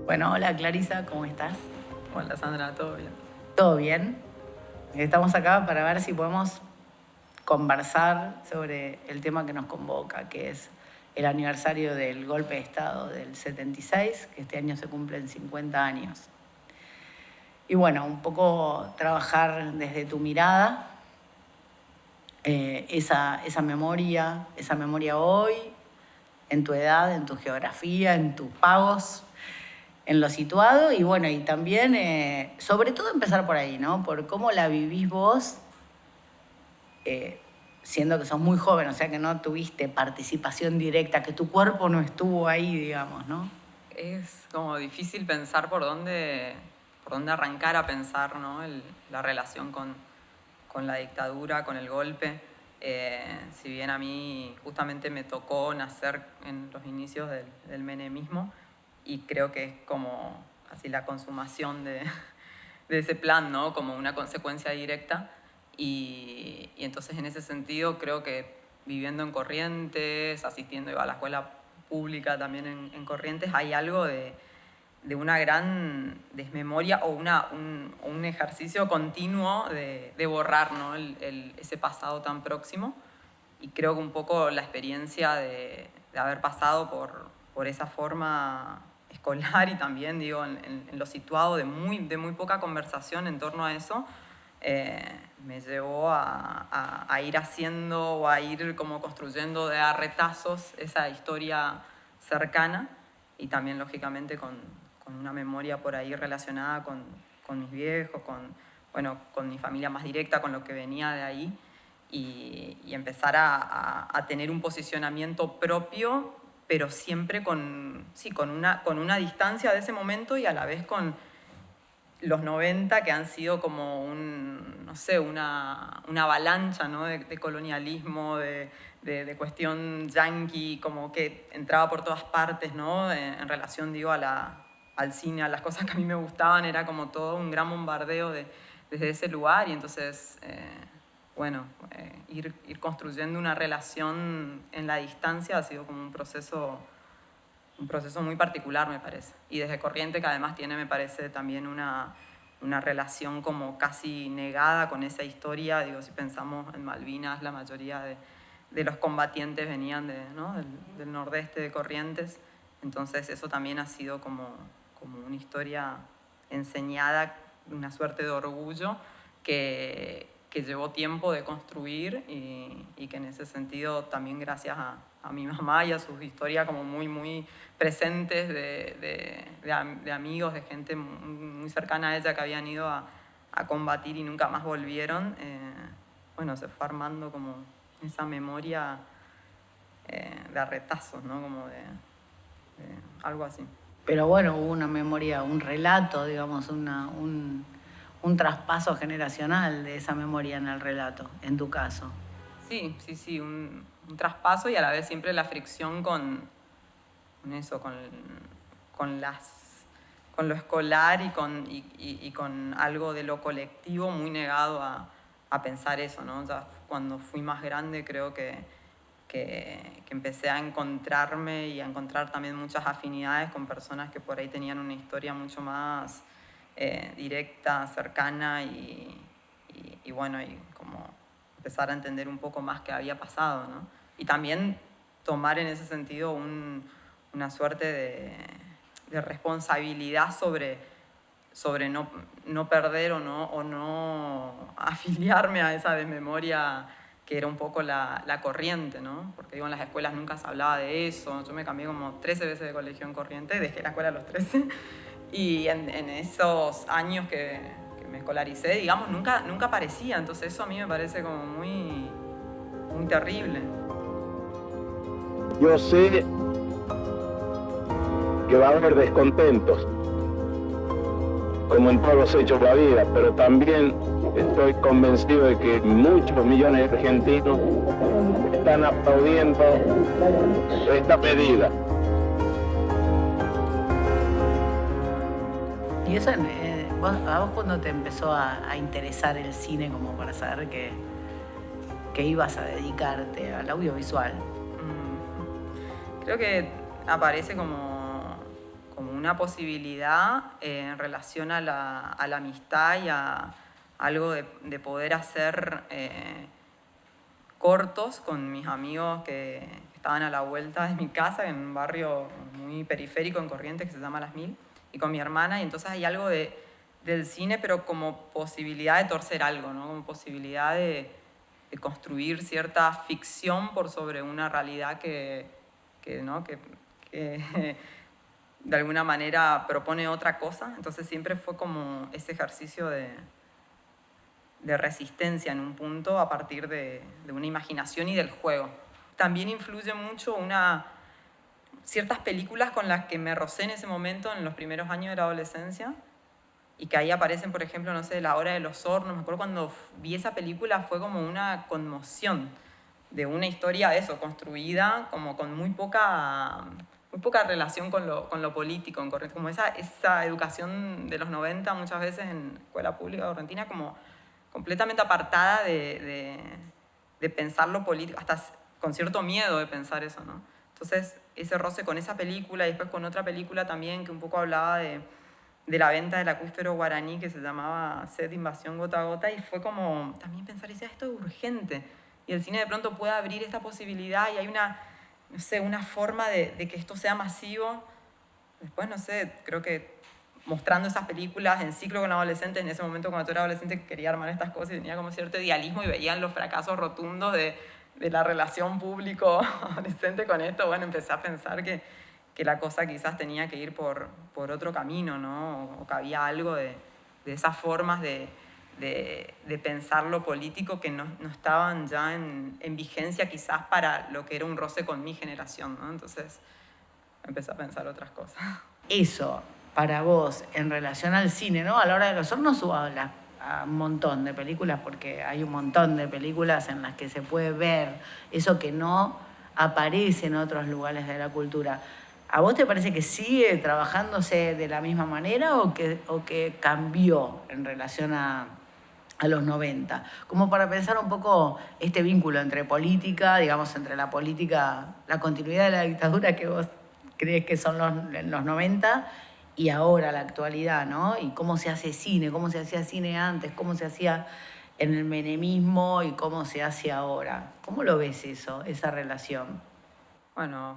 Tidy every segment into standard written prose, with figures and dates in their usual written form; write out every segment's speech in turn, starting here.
Bueno, hola Clarisa, ¿cómo estás? Hola Sandra, ¿todo bien? ¿Todo bien? Estamos acá para ver si podemos conversar sobre el tema que nos convoca, que es el aniversario del golpe de Estado del 76, que este año se cumplen 50 años. Y bueno, un poco trabajar desde tu mirada esa memoria hoy, en tu edad, en tu geografía, en tus pagos, en lo situado y bueno, y también, sobre todo empezar por ahí, ¿no? Por cómo la vivís vos, siendo que sos muy joven, o sea que no tuviste participación directa, que tu cuerpo no estuvo ahí, digamos, ¿no? Es como difícil pensar por dónde arrancar a pensar, ¿no? La relación con la dictadura, con el golpe. Si bien a mí justamente me tocó nacer en los inicios del menemismo y creo que es como así la consumación de ese plan, ¿no? Como una consecuencia directa. Y entonces en ese sentido creo que viviendo en Corrientes, asistiendo a la escuela pública también en Corrientes, hay algo de una gran desmemoria o un ejercicio continuo de borrar, ¿no? Ese pasado tan próximo. Y creo que un poco la experiencia de haber pasado por esa forma escolar y también, digo, en lo situado de muy poca conversación en torno a eso, me llevó a ir haciendo o a ir como construyendo de a retazos esa historia cercana y también lógicamente con una memoria por ahí relacionada con mis viejos, con mi familia más directa, con lo que venía de ahí y empezar a tener un posicionamiento propio, pero siempre con una distancia de ese momento y a la vez con los 90 que han sido como una avalancha, ¿no? de colonialismo, de cuestión yanqui, como que entraba por todas partes, ¿no? En relación, digo, al cine, a las cosas que a mí me gustaban, era como todo un gran bombardeo desde ese lugar y entonces, ir construyendo una relación en la distancia ha sido como un proceso muy particular, me parece. Y desde Corriente, que además tiene, me parece, también una relación como casi negada con esa historia. Digo, si pensamos en Malvinas, la mayoría de los combatientes venían ¿no? del nordeste de Corrientes. Entonces eso también ha sido como una historia enseñada, una suerte de orgullo que llevó tiempo de construir y que en ese sentido también gracias a mi mamá y a sus historias como muy presentes de amigos, de gente muy cercana a ella que habían ido a combatir y nunca más volvieron, se fue armando como esa memoria de retazos, ¿no? Como de algo así. Pero bueno, hubo una memoria, un relato, digamos, un traspaso generacional de esa memoria en el relato, en tu caso. Sí, un traspaso y a la vez siempre la fricción con eso, con lo escolar y con algo de lo colectivo muy negado a pensar eso, ¿no? Ya cuando fui más grande creo que empecé a encontrarme y a encontrar también muchas afinidades con personas que por ahí tenían una historia mucho más directa, cercana y como empezar a entender un poco más qué había pasado, ¿no? Y también tomar en ese sentido una suerte de responsabilidad sobre no perder o no afiliarme a esa desmemoria que era un poco la corriente, ¿no? Porque digo, en las escuelas nunca se hablaba de eso. Yo me cambié como 13 veces de colegio en Corrientes, dejé la escuela a los 13. Y en esos años que me escolaricé, digamos, nunca aparecía. Entonces eso a mí me parece como muy terrible. Yo sé que va a haber descontentos, como en todos los hechos de la vida, pero también estoy convencido de que muchos millones de argentinos están aplaudiendo esta medida. ¿Y eso, a vos cuando te empezó a interesar el cine como para saber que ibas a dedicarte al audiovisual? Creo que aparece como una posibilidad en relación a la amistad y a algo de poder hacer cortos con mis amigos que estaban a la vuelta de mi casa, en un barrio muy periférico en Corrientes que se llama Las Mil, y con mi hermana, y entonces hay algo del cine, pero como posibilidad de torcer algo, ¿no? Como posibilidad de construir cierta ficción por sobre una realidad que de alguna manera propone otra cosa. Entonces siempre fue como ese ejercicio de resistencia en un punto a partir de una imaginación y del juego. También influye mucho ciertas películas con las que me rocé en ese momento, en los primeros años de la adolescencia, y que ahí aparecen, por ejemplo, no sé, La Hora de los Hornos. Me acuerdo cuando vi esa película fue como una conmoción de una historia construida como con muy poca relación con lo político en Corrientes, como esa educación de los 90 muchas veces en escuela pública de Argentina, como completamente apartada de pensar lo político, hasta con cierto miedo de pensar eso, ¿no? Entonces ese roce con esa película y después con otra película también que un poco hablaba de la venta del acuífero guaraní, que se llamaba Sed, Invasión, Gota a Gota, y fue como también pensar, esto es urgente, y el cine de pronto puede abrir esta posibilidad y hay una forma de que esto sea masivo. Después, no sé, creo que mostrando esas películas en ciclo con adolescentes, en ese momento cuando yo era adolescente quería armar estas cosas y tenía como cierto idealismo y veían los fracasos rotundos de la relación público-adolescente con esto. Bueno, empecé a pensar que la cosa quizás tenía que ir por otro camino, ¿no? O que había algo de esas formas de pensar lo político que no estaban ya en vigencia quizás para lo que era un roce con mi generación, ¿no? Entonces empecé a pensar otras cosas. Eso, para vos, en relación al cine, ¿no? A La Hora de los Hornos habla a un montón de películas, porque hay un montón de películas en las que se puede ver eso que no aparece en otros lugares de la cultura. ¿A vos te parece que sigue trabajándose de la misma manera o que cambió en relación a los 90? Como para pensar un poco este vínculo entre política, digamos, entre la política, la continuidad de la dictadura que vos crees que son los 90 y ahora la actualidad, ¿no? Y cómo se hace cine, cómo se hacía cine antes, cómo se hacía en el menemismo y cómo se hace ahora. ¿Cómo lo ves eso, esa relación? Bueno,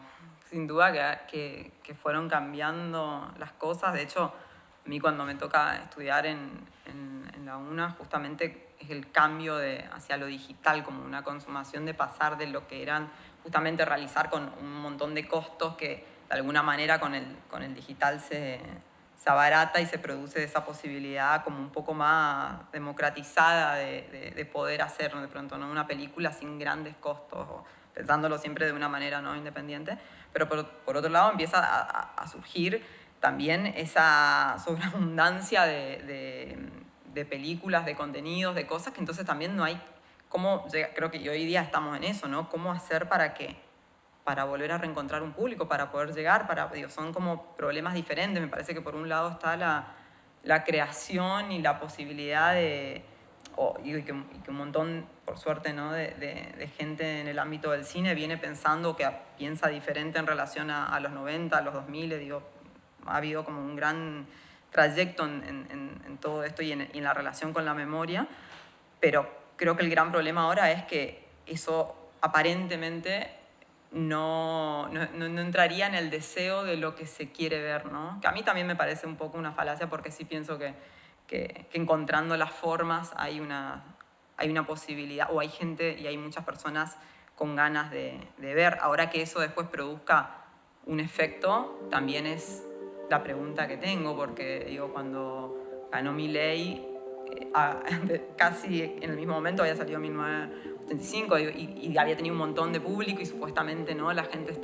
sin duda que fueron cambiando las cosas. De hecho, a mí cuando me toca estudiar en la UNA, justamente es el cambio hacia lo digital, como una consumación de pasar de lo que eran justamente realizar con un montón de costos que de alguna manera con el digital se abarata y se produce esa posibilidad como un poco más democratizada de poder hacer de pronto, ¿no? Una película sin grandes costos, o pensándolo siempre de una manera no independiente. Pero por otro lado empieza a surgir también esa sobreabundancia de películas, de contenidos, de cosas que entonces también no hay cómo llegar. Creo que hoy día estamos en eso, ¿no? ¿Cómo hacer para volver a reencontrar un público, para poder llegar? Son como problemas diferentes. Me parece que por un lado está la creación y la posibilidad y que un montón, por suerte, ¿no? de gente en el ámbito del cine viene pensando, que piensa diferente en relación a los 90, a los 2000, ha habido como un gran trayecto en todo esto y en la relación con la memoria, pero creo que el gran problema ahora es que eso aparentemente no entraría en el deseo de lo que se quiere ver, ¿no? Que a mí también me parece un poco una falacia, porque sí pienso que encontrando las formas hay una posibilidad, o hay gente y hay muchas personas con ganas de ver. Ahora que eso después produzca un efecto, también es la pregunta que tengo, porque cuando ganó Milei, casi en el mismo momento había salido 1985 y había tenido un montón de público y supuestamente, ¿no? La gente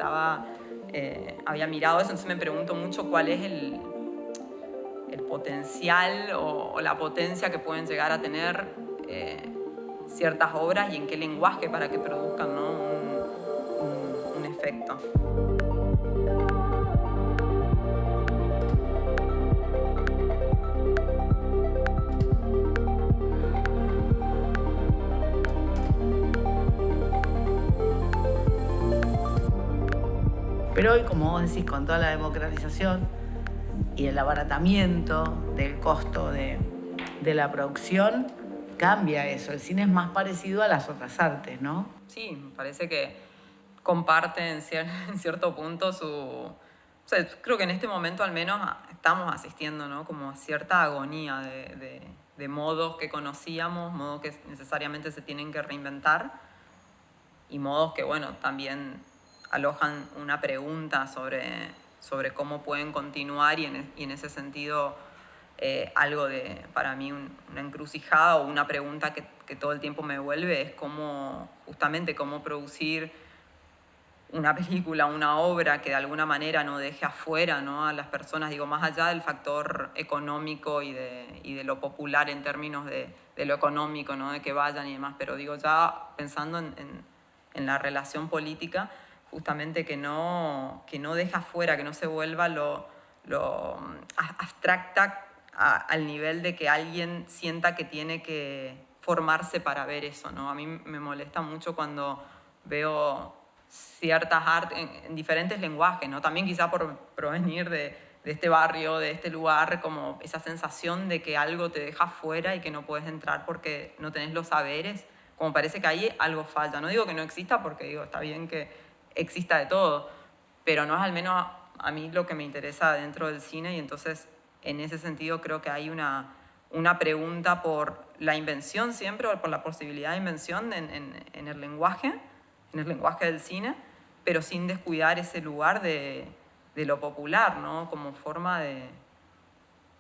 había mirado eso. Entonces me pregunto mucho cuál es el potencial o la potencia que pueden llegar a tener ciertas obras y en qué lenguaje para que produzcan, ¿no? un efecto. Pero hoy, como vos decís, con toda la democratización, y el abaratamiento del costo de la producción cambia eso. El cine es más parecido a las otras artes, ¿no? Sí, me parece que comparte en cierto punto su... O sea, creo que en este momento al menos estamos asistiendo, ¿no? Como a cierta agonía de modos que conocíamos, modos que necesariamente se tienen que reinventar y modos que, bueno, también alojan una pregunta sobre cómo pueden continuar y en ese sentido algo de, para mí, una encrucijada o una pregunta que todo el tiempo me vuelve es cómo producir una película, una obra que de alguna manera no deje afuera, ¿no?, a las personas, digo, más allá del factor económico y de lo popular en términos de lo económico, ¿no?, de que vayan y demás, pero digo, ya pensando en la relación política, justamente que no deja afuera, que no se vuelva lo abstracta al nivel de que alguien sienta que tiene que formarse para ver eso, ¿no? A mí me molesta mucho cuando veo ciertas artes en diferentes lenguajes, ¿no? También quizá por provenir de este barrio, de este lugar, como esa sensación de que algo te deja fuera y que no puedes entrar porque no tenés los saberes, como parece que ahí algo falla. No digo que no exista porque digo, está bien que exista de todo, pero no es al menos a mí lo que me interesa dentro del cine y entonces en ese sentido creo que hay una pregunta por la invención siempre, o por la posibilidad de invención en el lenguaje del cine, pero sin descuidar ese lugar de lo popular, ¿no? Como forma de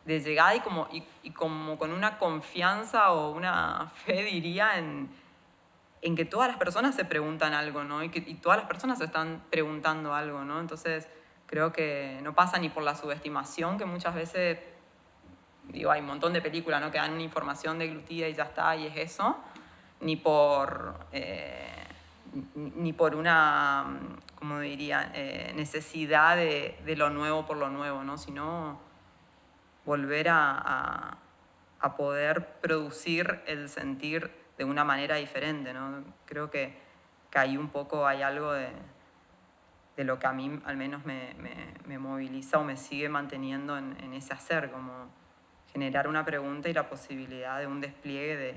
llegada y como con una confianza o una fe, diría, en que todas las personas se preguntan algo, ¿no? Y todas las personas se están preguntando algo, ¿no? Entonces creo que no pasa ni por la subestimación, que muchas veces, digo, hay un montón de películas, ¿no?, que dan información deglutida y ya está, y es eso, ni por una, como diría, necesidad de lo nuevo por lo nuevo, ¿no?, sino volver a poder producir el sentir de una manera diferente, ¿no? Creo que ahí un poco hay algo de lo que a mí al menos me moviliza o me sigue manteniendo en ese hacer, como generar una pregunta y la posibilidad de un despliegue de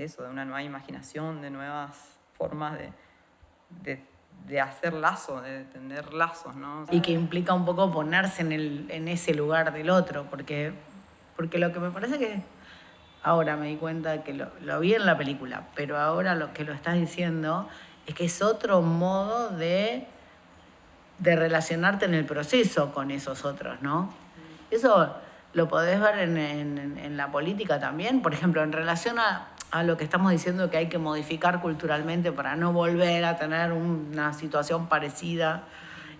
eso, de una nueva imaginación, de nuevas formas de hacer lazos, de tender lazos, ¿no? Y que implica un poco ponerse en ese lugar del otro, porque lo que me parece que ahora me di cuenta que lo vi en la película, pero ahora lo que lo estás diciendo es que es otro modo de relacionarte en el proceso con esos otros, ¿no? Eso lo podés ver en la política también, por ejemplo, en relación a lo que estamos diciendo que hay que modificar culturalmente para no volver a tener una situación parecida,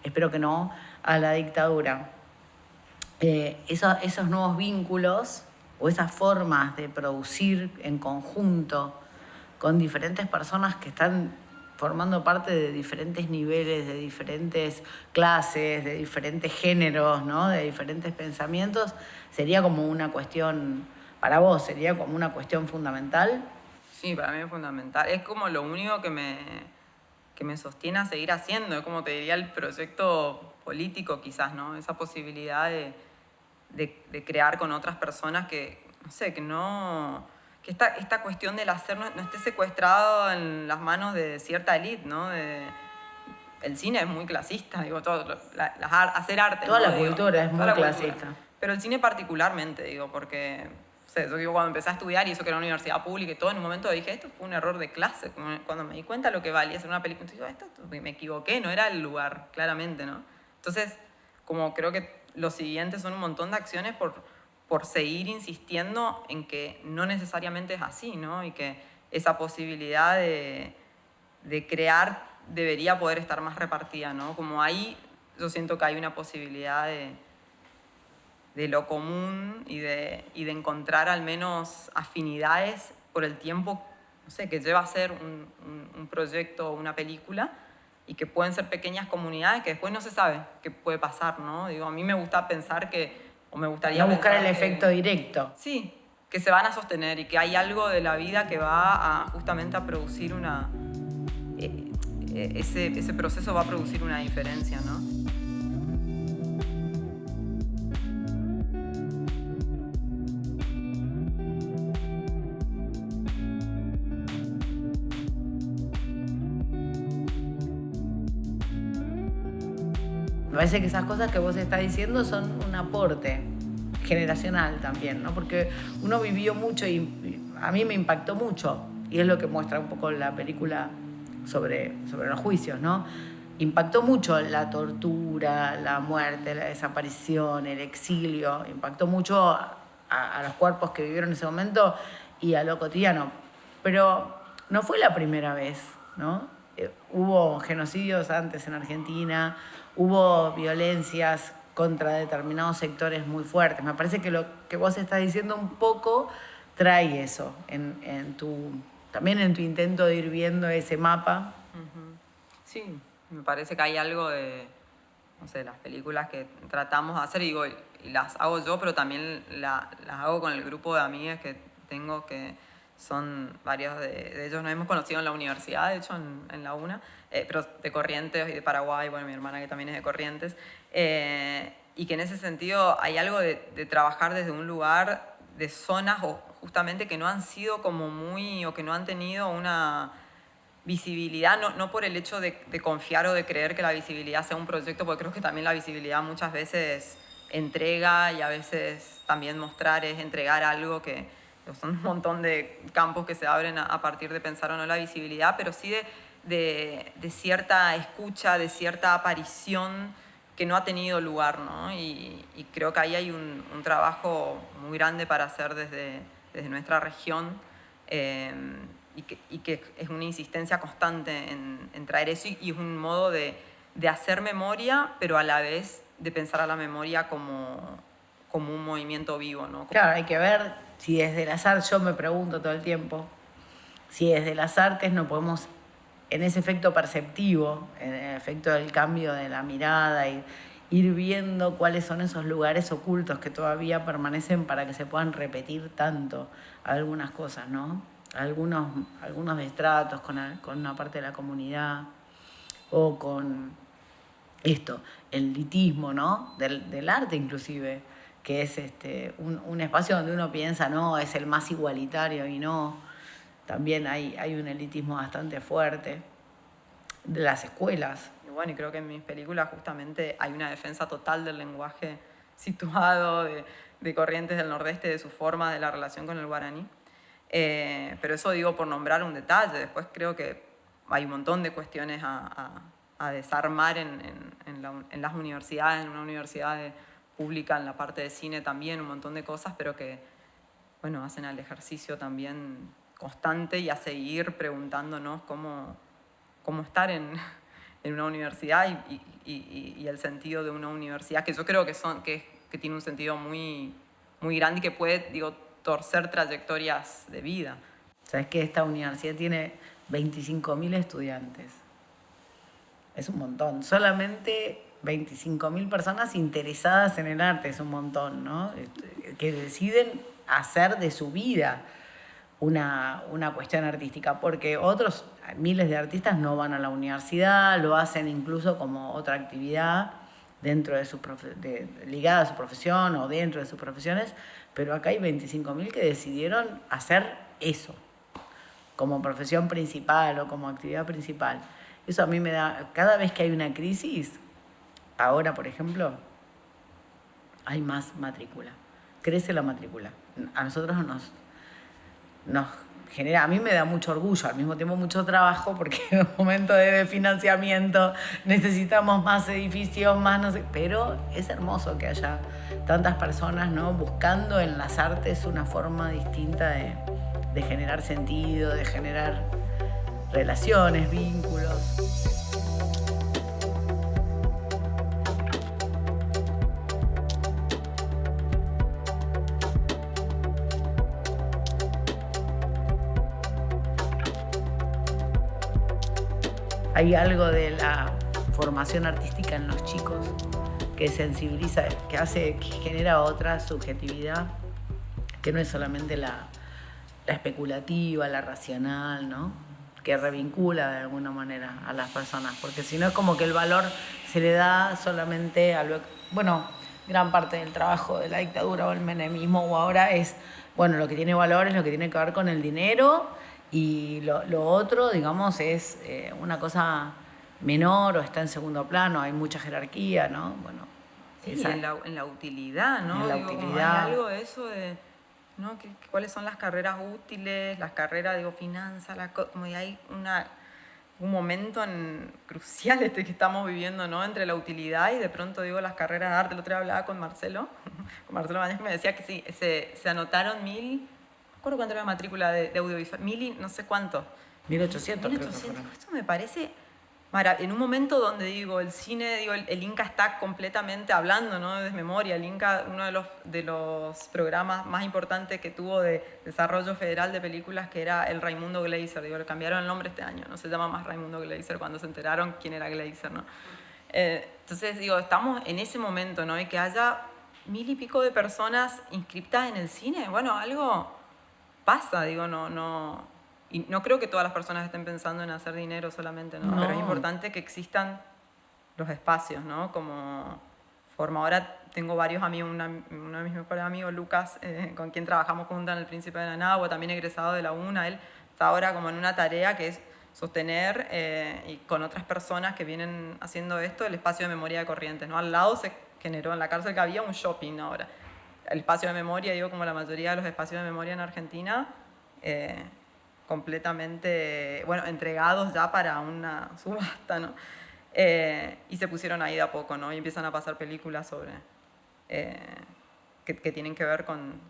espero que no, a la dictadura. Esos nuevos vínculos o esas formas de producir en conjunto con diferentes personas que están formando parte de diferentes niveles, de diferentes clases, de diferentes géneros, ¿no?, de diferentes pensamientos, sería como una cuestión, para vos, sería como una cuestión fundamental. Sí, para mí es fundamental. Es como lo único que me sostiene a seguir haciendo, es como te diría el proyecto político quizás, ¿no? Esa posibilidad de crear con otras personas que, no sé, que esta cuestión del hacer no esté secuestrado en las manos de cierta élite, ¿no? El cine es muy clasista, digo, hacer arte. Toda, ¿no?, la cultura es muy clasista. Pero el cine particularmente, digo, porque, no sé, yo digo, cuando empecé a estudiar y eso que era una universidad pública y todo, en un momento dije, esto fue un error de clase. Cuando me di cuenta de lo que valía hacer una película, digo, esto me equivoqué, no era el lugar, claramente, ¿no? Entonces, como creo que los siguientes son un montón de acciones por seguir insistiendo en que no necesariamente es así, ¿no? Y que esa posibilidad de crear debería poder estar más repartida, ¿no? Como ahí yo siento que hay una posibilidad de lo común y de encontrar al menos afinidades por el tiempo, no sé, que lleva a ser un proyecto o una película, y que pueden ser pequeñas comunidades que después no se sabe qué puede pasar, ¿no? Digo, a mí me gusta pensar o me gustaría no buscar el que, efecto directo. Sí, que se van a sostener y que hay algo de la vida que va justamente a producir ese proceso va a producir una diferencia, ¿no? Me parece que esas cosas que vos estás diciendo son un aporte generacional también, ¿no? Porque uno vivió mucho y a mí me impactó mucho, y es lo que muestra un poco la película sobre los juicios, ¿no? Impactó mucho la tortura, la muerte, la desaparición, el exilio, impactó mucho a los cuerpos que vivieron en ese momento y a lo cotidiano. Pero no fue la primera vez, ¿no? Hubo genocidios antes en Argentina, hubo violencias contra determinados sectores muy fuertes. Me parece que lo que vos estás diciendo un poco trae eso también en tu intento de ir viendo ese mapa. Sí, me parece que hay algo de, no sé, las películas que tratamos de hacer, y digo, y las hago yo, pero también las hago con el grupo de amigas que tengo, que son varios de ellos, nos hemos conocido en la universidad, de hecho, en la UNA, pero de Corrientes y de Paraguay, bueno, mi hermana que también es de Corrientes, y que en ese sentido hay algo de trabajar desde un lugar de zonas o justamente que no han sido como muy, o que no han tenido una visibilidad, no por el hecho de confiar o de creer que la visibilidad sea un proyecto, porque creo que también la visibilidad muchas veces entrega, y a veces también mostrar es entregar algo, que son un montón de campos que se abren a partir de pensar o no la visibilidad, pero sí de cierta escucha, de cierta aparición que no ha tenido lugar, ¿no? Y creo que ahí hay un trabajo muy grande para hacer desde nuestra región, y que es una insistencia constante en traer eso, y es un modo de hacer memoria, pero a la vez de pensar a la memoria como un movimiento vivo, ¿no? Claro, hay que ver si desde las artes, yo me pregunto todo el tiempo, si desde las artes no podemos, en ese efecto perceptivo, en el efecto del cambio de la mirada, y ir viendo cuáles son esos lugares ocultos que todavía permanecen para que se puedan repetir tanto algunas cosas, ¿no? Algunos destratos con una parte de la comunidad, o con el litismo, ¿no? Del arte inclusive, que es un espacio donde uno piensa, no, es el más igualitario, y no, también hay un elitismo bastante fuerte de las escuelas. Y bueno, y creo que en mis películas justamente hay una defensa total del lenguaje situado, de Corrientes del Nordeste, de su forma, de la relación con el guaraní. Pero eso digo por nombrar un detalle. Después creo que hay un montón de cuestiones a desarmar en las universidades, en una universidad pública, en la parte de cine también, un montón de cosas, pero que, bueno, hacen al ejercicio también constante y a seguir preguntándonos cómo estar en una universidad, y el sentido de una universidad, que yo creo que tiene un sentido muy, muy grande, y que puede, digo, torcer trayectorias de vida. ¿Sabes que esta universidad tiene 25.000 estudiantes? Es un montón. Solamente 25.000 personas interesadas en el arte, es un montón, ¿no? Que deciden hacer de su vida una cuestión artística, porque otros miles de artistas no van a la universidad, lo hacen incluso como otra actividad dentro de ligada a su profesión o dentro de sus profesiones, pero acá hay 25.000 que decidieron hacer eso como profesión principal o como actividad principal. Eso a mí me da, cada vez que hay una crisis, ahora por ejemplo, hay más matrícula, crece la matrícula. A nosotros nos genera, a mí me da mucho orgullo, al mismo tiempo mucho trabajo, porque en un momento de financiamiento necesitamos más edificios, más no sé, pero es hermoso que haya tantas personas, ¿no?, buscando en las artes una forma distinta de generar sentido, de generar relaciones, vínculos. Hay algo de la formación artística en los chicos que sensibiliza, que genera otra subjetividad, que no es solamente la especulativa, la racional, ¿no?, que revincula de alguna manera a las personas, porque si no es como que el valor se le da solamente a gran parte del trabajo de la dictadura o el menemismo o ahora es, lo que tiene valor es lo que tiene que ver con el dinero, y lo otro, digamos, es una cosa menor o está en segundo plano, hay mucha jerarquía, ¿no? Bueno, sí, en la utilidad, ¿no? En la utilidad. Hay algo de eso de, ¿no? ¿Cuáles son las carreras útiles? Las carreras, finanzas, como hay un momento crucial que estamos viviendo, ¿no? Entre la utilidad y de pronto, las carreras de arte. El otro día hablaba con Marcelo Mañez, que me decía que sí, se anotaron 1.000, no recuerdo cuánto era la matrícula de audiovisual, 1.000 y no sé cuánto. 1800, 1800, creo que esto me parece en un momento donde el cine, el Inca está completamente hablando, ¿no? De memoria. El Inca, uno de los programas más importantes que tuvo de desarrollo federal de películas, que era el Raimundo Gleiser. Le cambiaron el nombre este año, no se llama más Raimundo Gleiser, cuando se enteraron quién era Gleiser, ¿no? Entonces, estamos en ese momento, ¿no? Y que haya 1.000 y pico de personas inscriptas en el cine, bueno, algo pasa, no. Y no creo que todas las personas estén pensando en hacer dinero solamente, ¿no? Pero es importante que existan los espacios, ¿no? Como forma. Ahora tengo varios amigos, uno de mis mejores amigos, Lucas, con quien trabajamos juntos en El Príncipe de Nanagua, también egresado de la UNA. Él está ahora como en una tarea que es sostener, y con otras personas que vienen haciendo esto, el espacio de memoria de Corrientes, ¿no? Al lado se generó en la cárcel que había un shopping ahora. El espacio de memoria, como la mayoría de los espacios de memoria en Argentina, completamente, entregados ya para una subasta, ¿no? Y se pusieron ahí de a poco, ¿no? Y empiezan a pasar películas sobre que tienen que ver con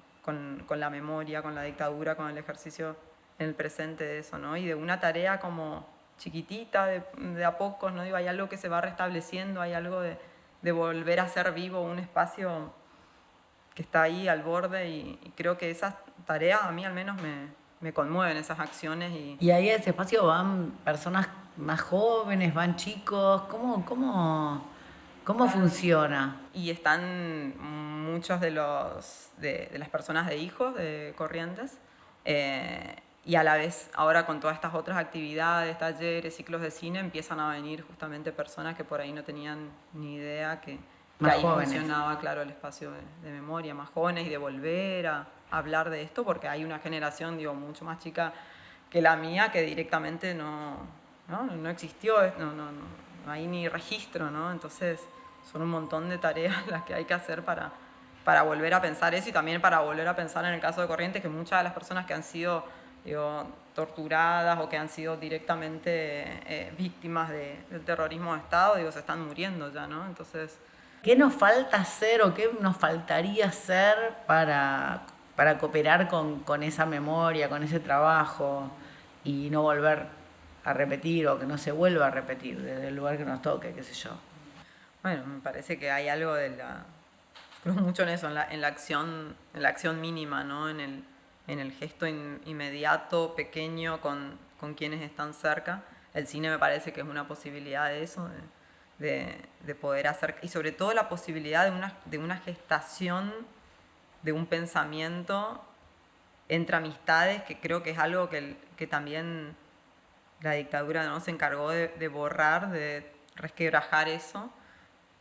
la memoria, con la dictadura, con el ejercicio en el presente de eso, ¿no? Y de una tarea como chiquitita, de a poco, ¿no? Hay algo que se va restableciendo, hay algo de volver a ser vivo un espacio que está ahí al borde, y creo que esas tareas a mí al menos me conmueven, esas acciones. Y ahí a ese espacio van personas más jóvenes, van chicos, ¿cómo funciona? Y están muchos de las personas de hijos de Corrientes, y a la vez ahora con todas estas otras actividades, talleres, ciclos de cine, empiezan a venir justamente personas que por ahí no tenían ni idea que ahí funcionaba, claro, el espacio de memoria, más jóvenes, y de volver a hablar de esto, porque hay una generación, mucho más chica que la mía, que directamente no existió, no hay ni registro, ¿no? Entonces son un montón de tareas las que hay que hacer para volver a pensar eso, y también para volver a pensar en el caso de Corrientes, que muchas de las personas que han sido torturadas o que han sido directamente víctimas del terrorismo de Estado, se están muriendo ya, ¿no? Entonces, ¿qué nos falta hacer o qué nos faltaría hacer para cooperar con esa memoria, con ese trabajo, y no volver a repetir, o que no se vuelva a repetir desde el lugar que nos toque, qué sé yo? Bueno, me parece que hay algo creo mucho en eso, en la acción mínima, ¿no? En el gesto inmediato, pequeño, con quienes están cerca. El cine me parece que es una posibilidad de eso, de poder hacer, y sobre todo la posibilidad de una gestación de un pensamiento entre amistades, que creo que es algo que también la dictadura, ¿no? Se encargó de borrar, de resquebrajar eso,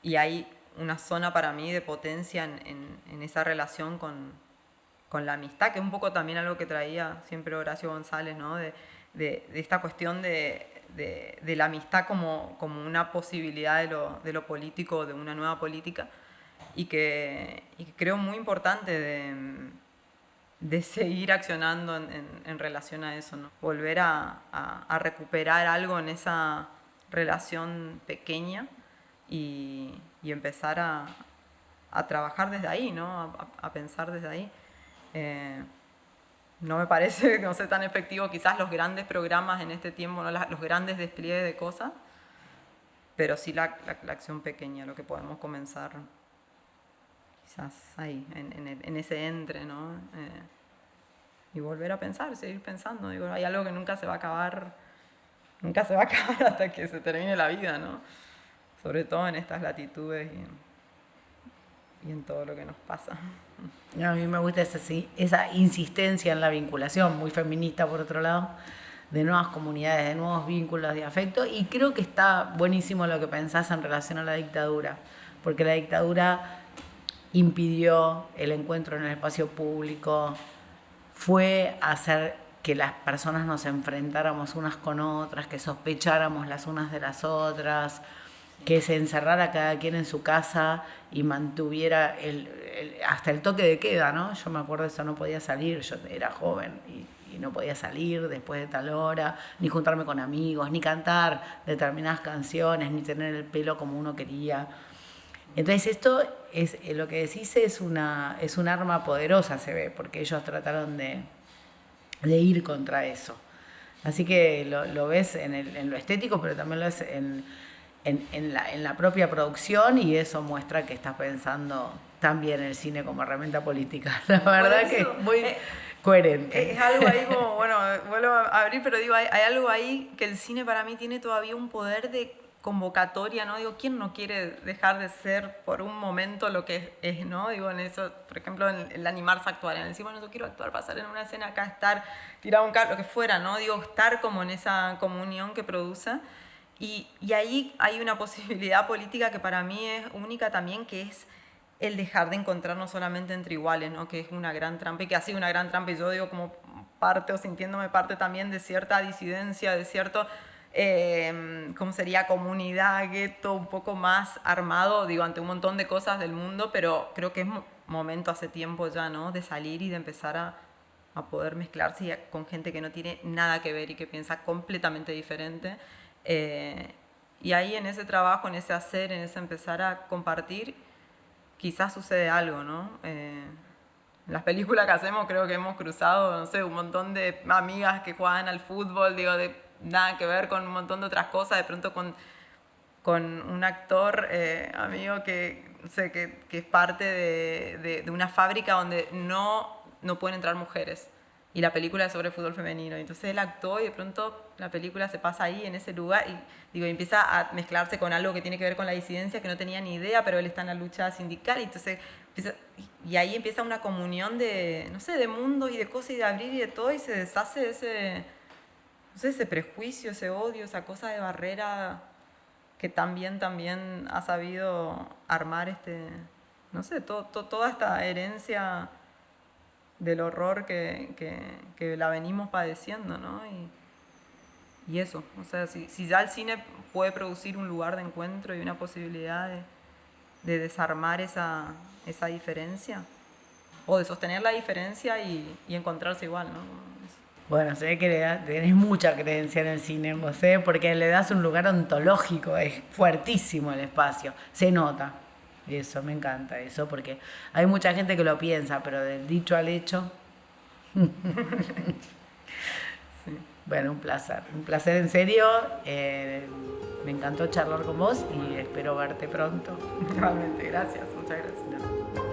y hay una zona para mí de potencia en esa relación con la amistad, que es un poco también algo que traía siempre Horacio González, ¿no? De esta cuestión de la amistad como una posibilidad de lo político, de una nueva política, y que creo muy importante de seguir accionando en relación a eso, ¿no? Volver a recuperar algo en esa relación pequeña, y empezar a trabajar desde ahí, ¿no? A pensar desde ahí. No me parece, no sé, tan efectivo quizás los grandes programas en este tiempo, ¿no? Los grandes despliegues de cosas, pero sí la acción pequeña, lo que podemos comenzar quizás ahí, en ese entre, ¿no? Y volver a pensar, seguir pensando. Hay algo que nunca se va a acabar hasta que se termine la vida, ¿no? Sobre todo en estas latitudes y en todo lo que nos pasa. A mí me gusta esa insistencia en la vinculación, muy feminista por otro lado, de nuevas comunidades, de nuevos vínculos de afecto, y creo que está buenísimo lo que pensás en relación a la dictadura, porque la dictadura impidió el encuentro en el espacio público, fue a hacer que las personas nos enfrentáramos unas con otras, que sospecháramos las unas de las otras, que se encerrara cada quien en su casa y mantuviera hasta el toque de queda, ¿no? Yo me acuerdo de eso, no podía salir, yo era joven y no podía salir después de tal hora, ni juntarme con amigos, ni cantar determinadas canciones, ni tener el pelo como uno quería. Entonces esto es lo que decís, es un arma poderosa, se ve, porque ellos trataron de ir contra eso. Así que lo ves en lo estético, pero también lo ves en la propia producción, y eso muestra que estás pensando también el cine como herramienta política. La verdad que es muy coherente. Es algo ahí como, bueno, vuelvo a abrir, pero digo, hay algo ahí que el cine para mí tiene todavía un poder de convocatoria, ¿no? Digo, ¿quién no quiere dejar de ser por un momento lo que es, ¿no? Digo, en eso, por ejemplo, en el animarse a actuar, en el decir, bueno, yo quiero actuar, pasar en una escena acá, estar, tirar un carro, lo que fuera, ¿no? Digo, estar como en esa comunión que produce. Y ahí hay una posibilidad política que para mí es única también, que es el dejar de encontrarnos solamente entre iguales, ¿no? Que es una gran trampa y que ha sido una gran trampa, y yo digo como parte o sintiéndome parte también de cierta disidencia, de cierto, ¿cómo sería? Comunidad, gueto, un poco más armado, digo, ante un montón de cosas del mundo, pero creo que es momento hace tiempo ya, ¿no? De salir y de empezar a poder mezclarse con gente que no tiene nada que ver y que piensa completamente diferente. Y ahí en ese trabajo, en ese hacer, en ese empezar a compartir, quizás sucede algo, ¿no? En las películas que hacemos creo que hemos cruzado, no sé, un montón de amigas que juegan al fútbol, digo, de nada que ver con un montón de otras cosas, de pronto con un actor amigo que, no sé, que es parte de una fábrica donde no pueden entrar mujeres. Y la película es sobre fútbol femenino. Entonces él actuó y de pronto la película se pasa ahí, en ese lugar, y digo, empieza a mezclarse con algo que tiene que ver con la disidencia, que no tenía ni idea, pero él está en la lucha sindical. Y entonces y ahí empieza una comunión de, no sé, de mundos y de cosas y de abrir y de todo, y se deshace ese, no sé, ese prejuicio, ese odio, esa cosa de barrera que también ha sabido armar no sé, toda esta herencia del horror que la venimos padeciendo, ¿no? Y eso, o sea, si ya el cine puede producir un lugar de encuentro y una posibilidad de desarmar esa diferencia, o de sostener la diferencia y encontrarse igual, ¿no? Bueno, se ve que tenés mucha creencia en el cine, José, porque le das un lugar ontológico, es fuertísimo el espacio, se nota. Eso, me encanta eso, porque hay mucha gente que lo piensa, pero del dicho al hecho... Sí. Bueno, un placer en serio. Me encantó charlar con vos y espero verte pronto. Realmente, gracias, muchas gracias.